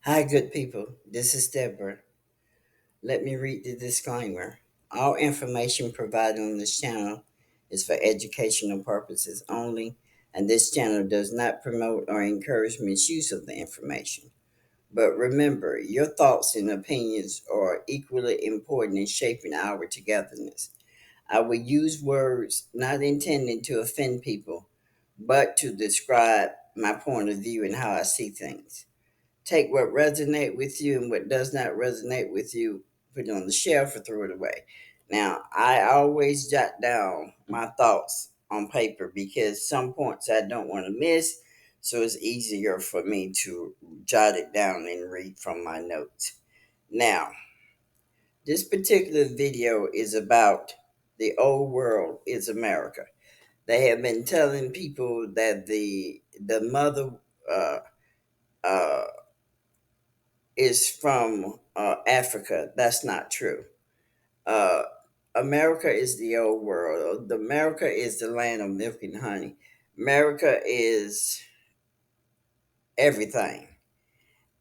Hi, good people. This is Deborah. Let me read the disclaimer. All information provided on this channel is for educational purposes only, and this channel does not promote or encourage misuse of the information. But remember, your thoughts and opinions are equally important in shaping our togetherness. I will use words not intended to offend people, but to describe my point of view and how I see things. Take what resonate with you and what does not resonate with you, put it on the shelf or throw it away. Now, I always jot down my thoughts on paper because some points I don't want to miss, so it's easier for me to jot it down and read from my notes. Now, this particular video is about the old world is America. They have been telling people that the mother uh, uh, is from Africa. That's not true. Uh, America is the old world. America is the land of milk and honey. America is everything.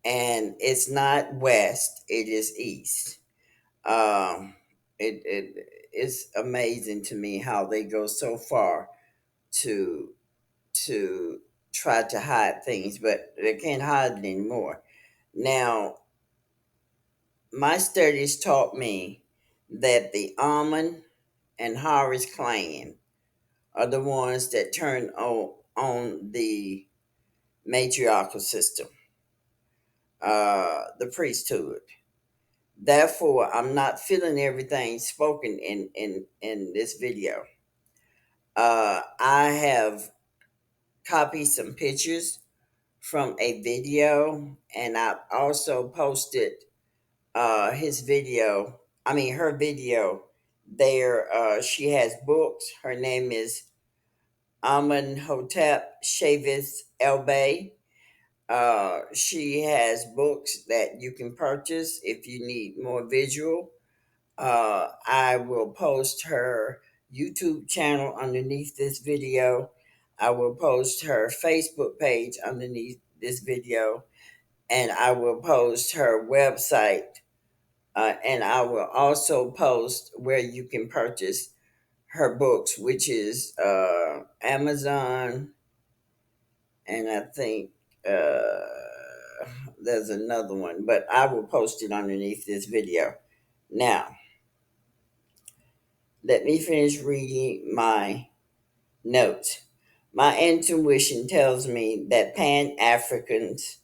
And it's not west, it is east. Um, it's amazing to me how they go so far to to try to hide things, but they can't hide it anymore. Now, my studies taught me that the Almond and Harris clan are the ones that turn on the matriarchal system, the priesthood. Therefore, I'm not feeling everything spoken in this video. I have copied some pictures from a video, and I also posted her video there. She has books. Her name is Amenhotep Shavis Elbay. She has books that you can purchase if you need more visual. I will post her YouTube channel underneath this video. I will post her Facebook page underneath this video, and I will post her website, and I will also post where you can purchase her books, which is Amazon, and I think there's another one, but I will post it underneath this video. Now, let me finish reading my notes. My intuition tells me that Pan Africans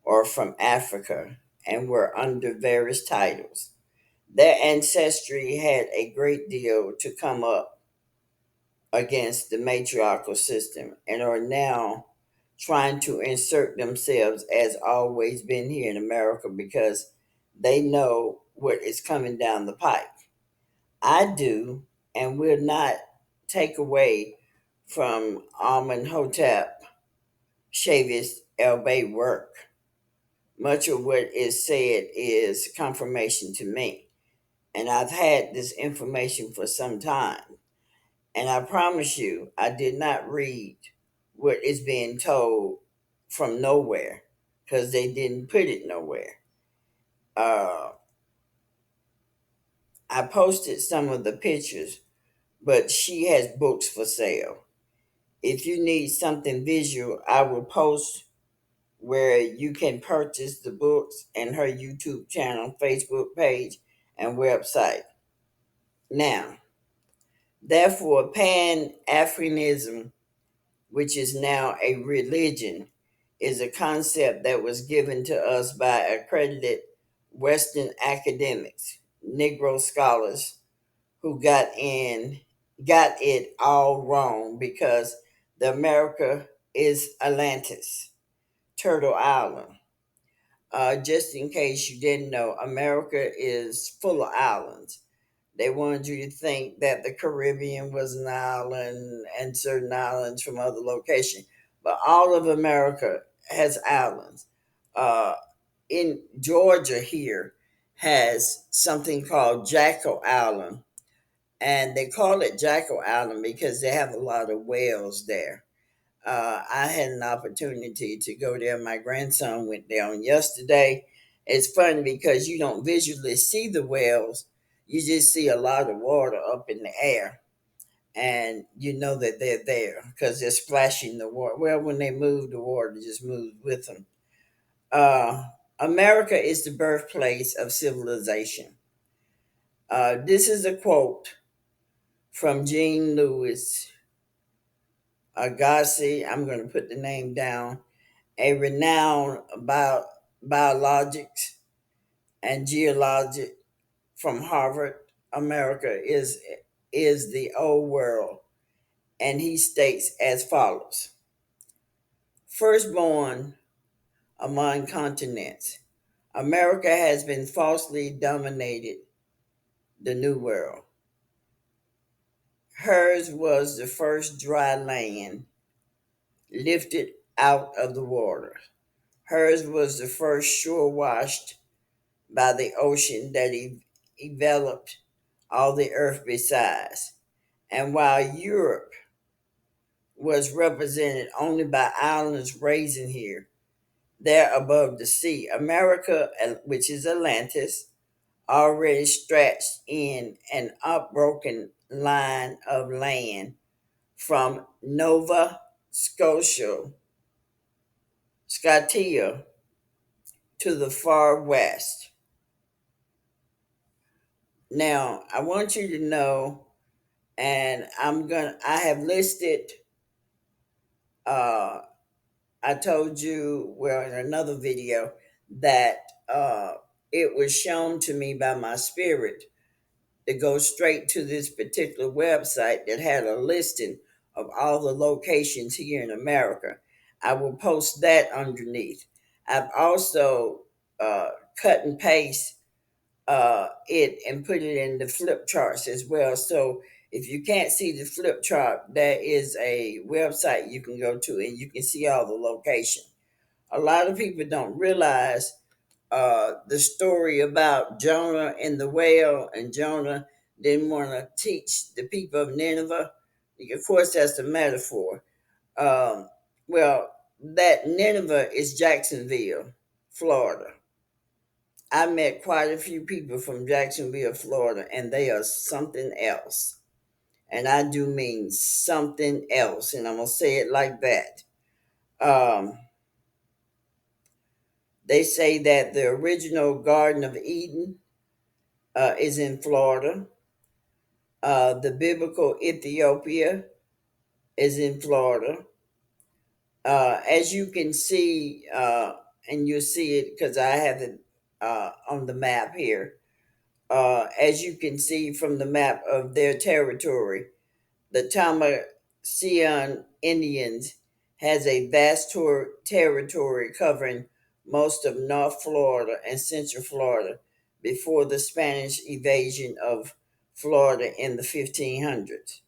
are from Africa and were under various titles. Their ancestry had a great deal to come up against the matriarchal system and are now trying to insert themselves as always been here in America because they know what is coming down the pike. I do and will not take away from Amenhotep Shavis El Bay work. Much of what is said is confirmation to me, and I've had this information for some time. And I promise you, I did not read what is being told from nowhere because they didn't put it nowhere. Uh, I posted some of the pictures, but she has books for sale. If you need something visual, I will post where you can purchase the books and her YouTube channel, Facebook page, and website. Now, therefore, Pan Africanism, which is now a religion, is a concept that was given to us by accredited Western academics, Negro scholars who got it all wrong because the America is Atlantis, Turtle Island. Just in case you didn't know, America is full of islands. They wanted you to think that the Caribbean was an island and certain islands from other locations. But all of America has islands. Uh, in Georgia here has something called Jackal Island. And they call it Jackal Island because they have a lot of whales there. I had an opportunity to go there. My grandson went there on yesterday. It's funny because you don't visually see the whales, you just see a lot of water up in the air. And you know that they're there because they're splashing the water. Well, when they move, the water just moves with them. Uh, America is the birthplace of civilization. This is a quote from Jean Louis Agassiz. I'm going to put the name down. A renowned biologist and geologist from Harvard. America is the old world, and he states as follows: Firstborn among continents, America has been falsely dominated the New World. Hers was the first dry land lifted out of the water. Hers was the first shore washed by the ocean that enveloped all the earth besides. And while Europe was represented only by islands raising here, there above the sea, America, which is Atlantis, already stretched in an unbroken line of land from Nova Scotia to the far west. Now, I want you to know, and I have listed, uh, I told you, well, in another video, that it was shown to me by my spirit to go straight to this particular website that had a listing of all the locations here in America. I will post that underneath. I've also cut and paste it and put it in the flip charts as well. So if you can't see the flip chart, there is a website you can go to and you can see all the location. A lot of people don't realize the story about Jonah and the whale, and Jonah didn't want to teach the people of Nineveh. Of course, that's a metaphor. Um, well, that Nineveh is Jacksonville, Florida. I met quite a few people from Jacksonville, Florida, and they are something else. And I do mean something else, and I'm going to say it like that. Um, they say that the original Garden of Eden is in Florida. The biblical Ethiopia is in Florida. As you can see, and you'll see it because I have it on the map here. As you can see from the map of their territory, the Tamascian Indians has a vast territory covering most of North Florida and Central Florida before the Spanish invasion of Florida in the 1500s.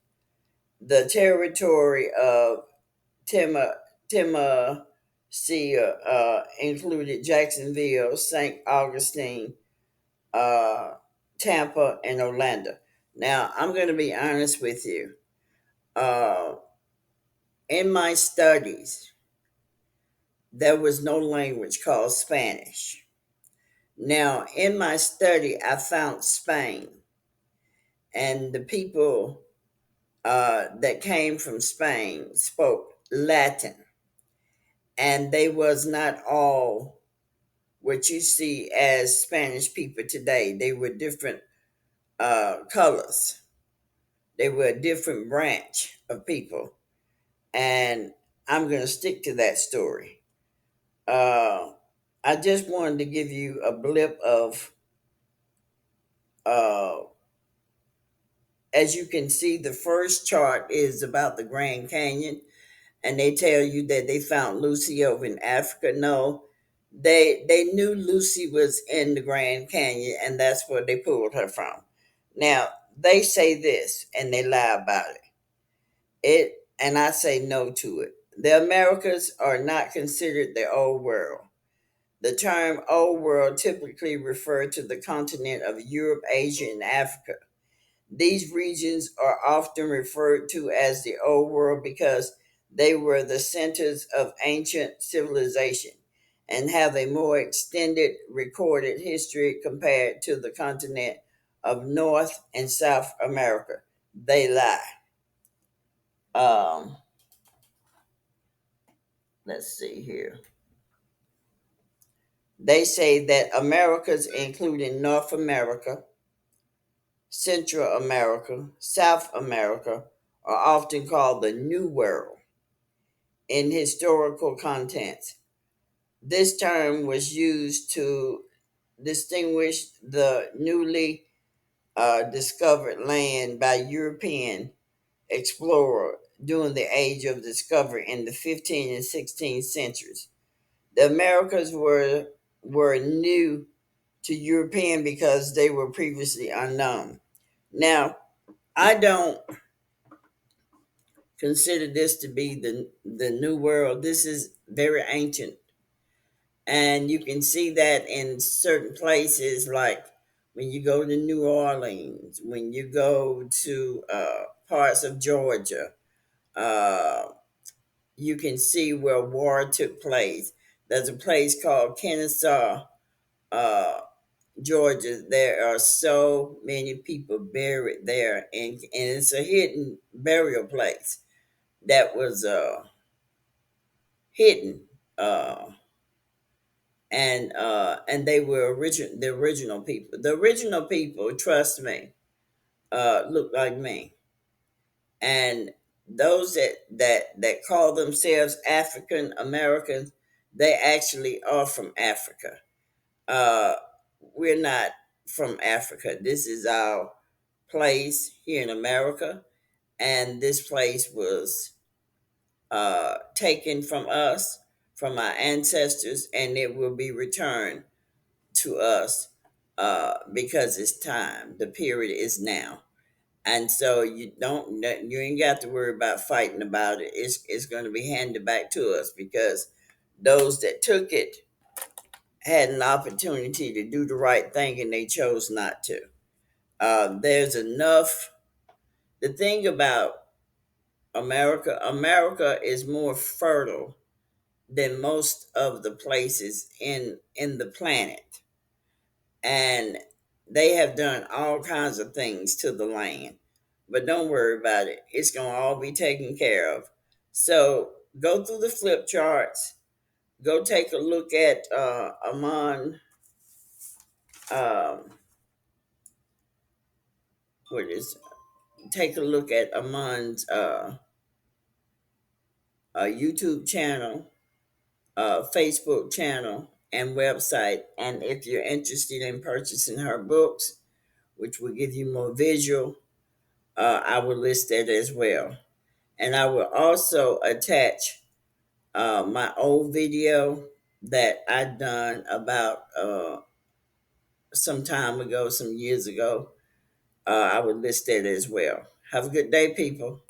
The territory of Tennessee included Jacksonville, St. Augustine, uh, Tampa, and Orlando. Now, I'm going to be honest with you. Uh, in my studies, there was no language called Spanish. Now, in my study, I found Spain, and the people that came from Spain spoke Latin, and they was not all what you see as Spanish people today. They were different colors. They were a different branch of people, and I'm going to stick to that story. Uh, I just wanted to give you a blip of, uh, as you can see, the first chart is about the Grand Canyon, and they tell you that they found Lucy over in Africa. No, they knew Lucy was in the Grand Canyon, and that's where they pulled her from. Now they say this, and they lie about it. And I say no to it. The Americas are not considered the old world. The term old world typically referred to the continent of Europe, Asia, and Africa. These regions are often referred to as the old world because They were the centers of ancient civilization and have a more extended recorded history compared to the continent of North and South America. They lie. Um, let's see here. They say that Americas, including North America, Central America, South America, are often called the New World in historical contents. This term was used to distinguish the newly discovered land by European explorer during the Age of Discovery in the 15th and 16th centuries. The Americas were new to European because they were previously unknown. Now, I don't consider this to be the new world. This is very ancient, and you can see that in certain places, like when you go to New Orleans, when you go to parts of Georgia, uh, you can see where war took place. There's a place called Kennesaw, uh, Georgia. There are so many people buried there, and it's a hidden burial place that was hidden. And they were the original people. The original people, trust me, look like me. And those that call themselves African Americans, they actually are from Africa. Uh, we're not from Africa. This is our place here in America, and this place was taken from us, from our ancestors, and it will be returned to us because it's time. The period is now. And so you ain't got to worry about fighting about it. It's going to be handed back to us because those that took it had an opportunity to do the right thing and they chose not to. There's enough. The thing about America is more fertile than most of the places in the planet, and they have done all kinds of things to the land. But don't worry about it; it's gonna all be taken care of. So go through the flip charts. Go take a look at Amon. Um, what is? Take a look at Amon's YouTube channel, Facebook channel, and website. And if you're interested in purchasing her books, which will give you more visual, I will list that as well. And I will also attach my old video that I done about some time ago, some years ago. I will list that as well. Have a good day, people.